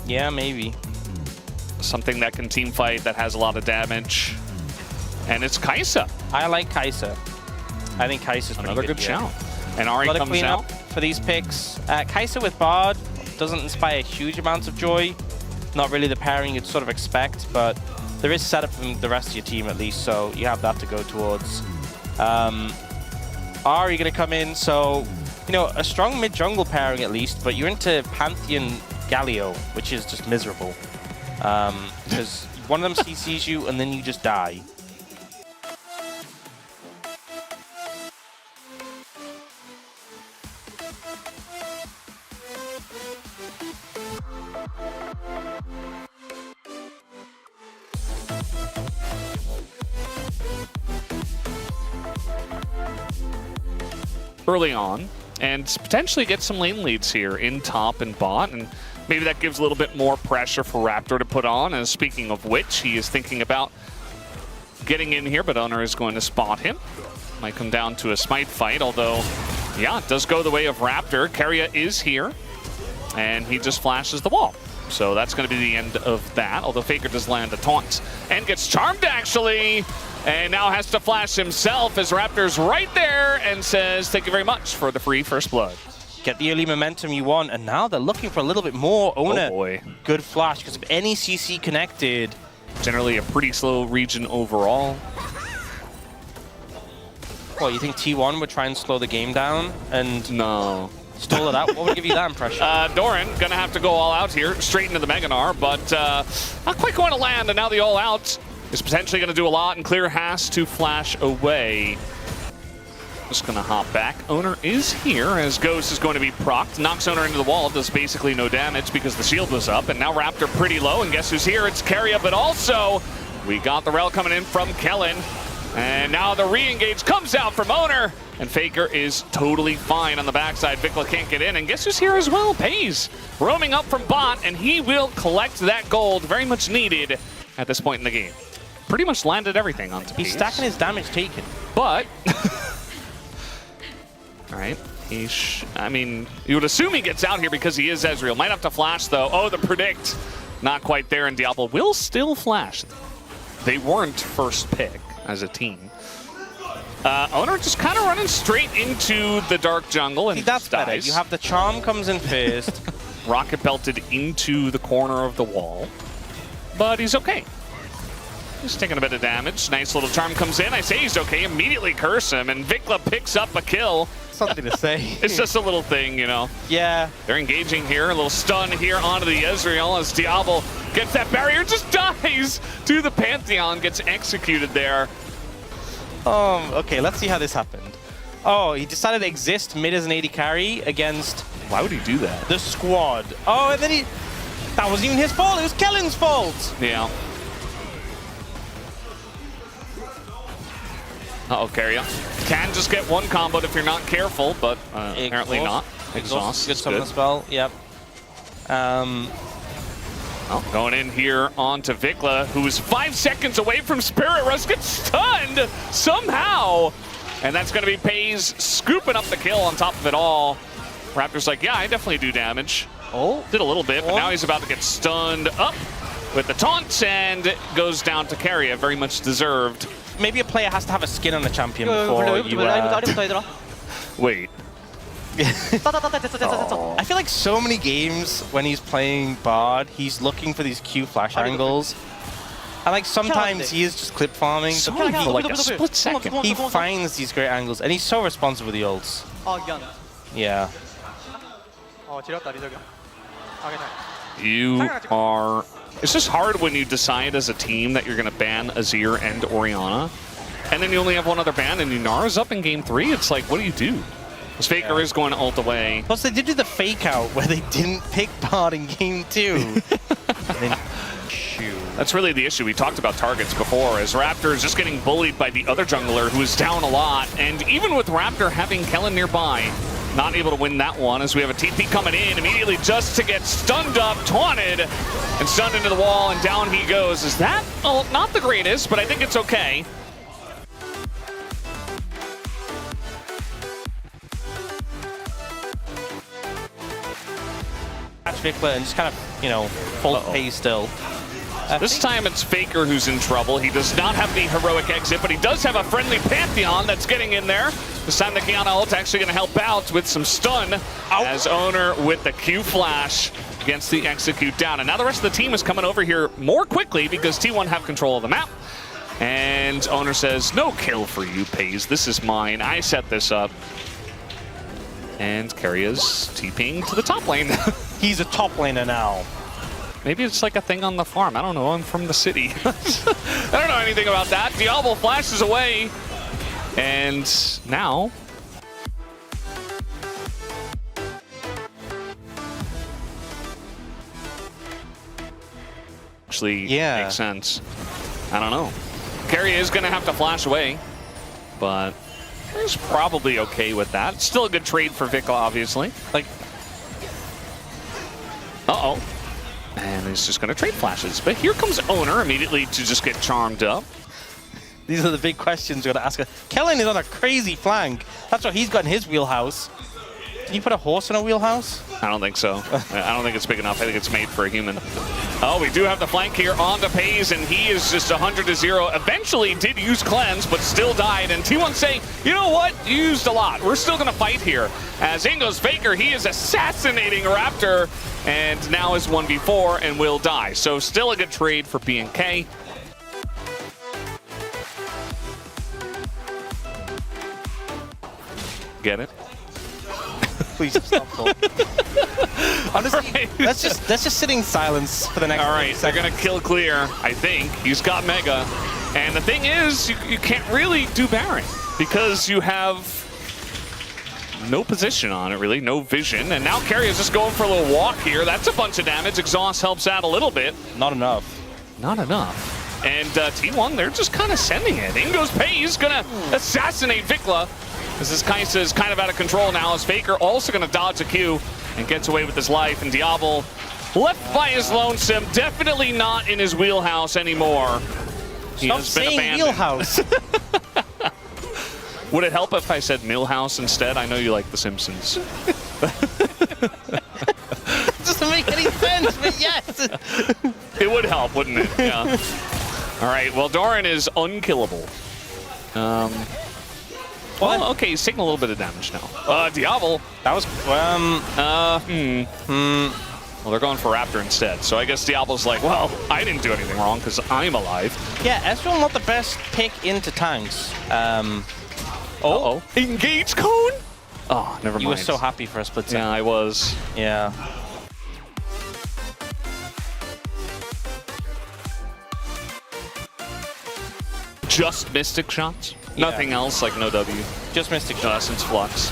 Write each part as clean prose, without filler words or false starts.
Yeah, maybe. Something that can team fight, that has a lot of damage. And it's Kaisa. I like Kaisa. I think Kaisa's Another good here. shout. And Ari comes out. For these picks. Kaisa with Bard doesn't inspire huge amounts of joy. Not really the pairing you'd sort of expect, but there is setup from the rest of your team at least, so you have that to go towards. Ari going to come in, so, you know, a strong mid-jungle pairing at least, but you're into Pantheon Galio, which is just miserable. Because one of them CCs you and then you just die. Early on, and potentially get some lane leads here in top and bot, and maybe that gives a little bit more pressure for Raptor to put on. And speaking of which, he is thinking about getting in here, but Oner is going to spot him. Might come down to a smite fight, although, yeah, it does go the way of Raptor. Keria is here, and he just flashes the wall. So that's going to be the end of that, although Faker does land a taunt and gets charmed, actually. And now has to flash himself as Raptor's right there and says, thank you very much for the free first blood. Get the early momentum you want, and now they're looking for a little bit more. Oner, oh boy. Good flash, because if any CC connected. Generally a pretty slow region overall. Well, you think T1 would try and slow the game down and no. Stall it out? What would give you that impression? Doran gonna have to go all out here, straight into the Meganar, but not quite going to land, and now the all out is potentially going to do a lot, and Clear has to flash away. Just going to hop back. Oner is here as Ghost is going to be procced. Knocks Oner into the wall, does basically no damage because the shield was up, and now Raptor pretty low, and guess who's here? It's Keria, but also we got the rel coming in from Kellen, and now the re-engage comes out from Oner, and Faker is totally fine on the backside. Vikla can't get in, and guess who's here as well? Peyz roaming up from bot, and he will collect that gold, very much needed at this point in the game. Pretty much landed everything onto Peyz. He's stacking his damage taken. But, all right, I mean, you would assume he gets out here because he is Ezreal. Might have to flash though. Oh, the predict, not quite there, and Diablo will still flash. They weren't first pick as a team. Oner just kind of running straight into the dark jungle and that's dies. Better. You have the charm comes in first. Rocket belted into the corner of the wall, but he's okay. He's taking a bit of damage. Nice little charm comes in. I say he's okay. Immediately curse him, and Vikla picks up a kill. Something to say. It's just a little thing, you know. Yeah. They're engaging here. A little stun here onto the Ezreal as Diablo gets that barrier, just dies to the Pantheon, gets executed there. Okay, let's see how this happened. Oh, he decided to exist mid as an AD carry against... Why would he do that? The squad. Oh, and then he... That wasn't even his fault. It was Kellen's fault. Yeah. Uh-oh, Keria. Can just get one comboed if you're not careful, but apparently not. Exhaust. Good summon spell, yep. Oh, going in here onto Vikla, who's 5 seconds away from Spirit Rush, gets stunned somehow. And that's going to be Peyz scooping up the kill on top of it all. Raptor's like, yeah, I definitely do damage. Oh. Did a little bit, but now he's about to get stunned up with the taunt, and goes down to Keria, very much deserved. Maybe a player has to have a skin on the champion before you... Wait. I feel like so many games when he's playing Bard, he's looking for these Q flash angles. And like sometimes he is just clip farming. For like a split second. He finds these great angles, and he's so responsive with the ults. Yeah. You are... It's just hard when you decide as a team that you're going to ban Azir and Orianna, and then you only have one other ban, and Yunara's up in game 3. It's like, what do you do? This Faker is going to ult away. Plus, they did do the fake out where they didn't pick Bard in game 2. That's really the issue. We talked about targets before, as Raptor is just getting bullied by the other jungler who is down a lot, and even with Raptor having Kellen nearby, not able to win that one, as we have a TP coming in immediately just to get stunned up, taunted, and stunned into the wall, and down he goes. Is that, well, not the greatest, but I think it's okay. Catch Vikla and just kind of you know, full Peyz still. This time it's Faker who's in trouble. He does not have the heroic exit, but he does have a friendly Pantheon that's getting in there. This time the Kiana ult actually going to help out with some stun as Oner with the Q flash against the execute down. And now the rest of the team is coming over here more quickly because T1 have control of the map. And Oner says, no kill for you, Peyz. This is mine. I set this up. And Keria's TPing to the top lane. He's a top laner now. Maybe it's like a thing on the farm. I don't know. I'm from the city. I don't know anything about that. Diablo flashes away. And now... actually makes sense. I don't know. Keria is going to have to flash away. But he's probably okay with that. Still a good trade for Vikla, obviously. Like... uh-oh. And he's just going to trade flashes. But here comes Oner immediately to just get charmed up. These are the big questions you're going to ask. Kellen is on a crazy flank. That's what he's got in his wheelhouse. Can you put a horse in a wheelhouse? I don't think so. I don't think it's big enough. I think it's made for a human. Oh, we do have the flank here on the Peyz, and he is just 100-0. Eventually did use cleanse, but still died. And T1 saying, you know what? You used a lot. We're still going to fight here. As in goes Faker, he is assassinating Raptor, and now is 1v4 and will die. So still a good trade for BNK. Get it? Please stop talking. Honestly, right. let's just sit in silence for the next. All right, they're gonna kill Clear. I think he's got Mega, and the thing is, you can't really do Baron because you have no position on it, really, no vision. And now Keria's just going for a little walk here. That's a bunch of damage. Exhaust helps out a little bit. Not enough. Not enough. And T1, they're just kind of sending it. In goes Peyz, gonna assassinate Vikla. This Kaisa is kind of out of control now, as Faker also going to dodge a Q and gets away with his life. And Diablo left by his lonesome, definitely not in his wheelhouse anymore. He Stop has been saying abandoned. wheelhouse. Would it help if I said Millhouse instead? I know you like The Simpsons. Doesn't make any sense, but yes. It would help, wouldn't it? Yeah. All right, well, Doran is unkillable. Well, okay, he's taking a little bit of damage now. Diablo. That was, Well, they're going for Raptor instead. So I guess Diablo's like, well, I didn't do anything wrong because I'm alive. Yeah, Ezreal not the best pick into tanks. Engage cone? Oh, never mind. You were so happy for a split second. Yeah, I was. Yeah. Just Mystic shots? Yeah. Nothing else, like no W. Just Mystic No Essence Flux.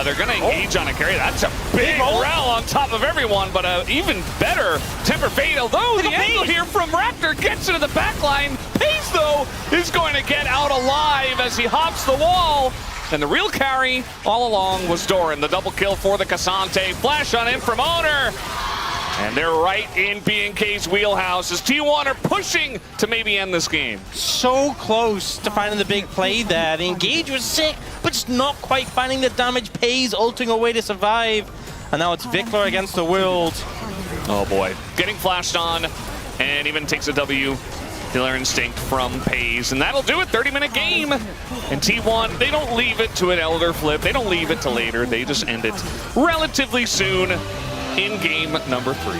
They're going to engage on a carry. That's a big roll on top of everyone, but even better Temper Fate. Although the angle here from Raptor gets into the back line. Peyz, though, is going to get out alive as he hops the wall. And the real carry all along was Doran. The double kill for the Cassante. Flash on in from Oner. And they're right in BNK's wheelhouse as T1 are pushing to maybe end this game. So close to finding the big play there. The engage was sick, but just not quite finding the damage. Peyz ulting away to survive. And now it's Vikla against the world. Oh boy. Getting flashed on and even takes a W. Killer Instinct from Peyz. And that'll do it. 30-minute game. And T1, they don't leave it to an Elder Flip. They don't leave it to later. They just end it relatively soon in game number 3.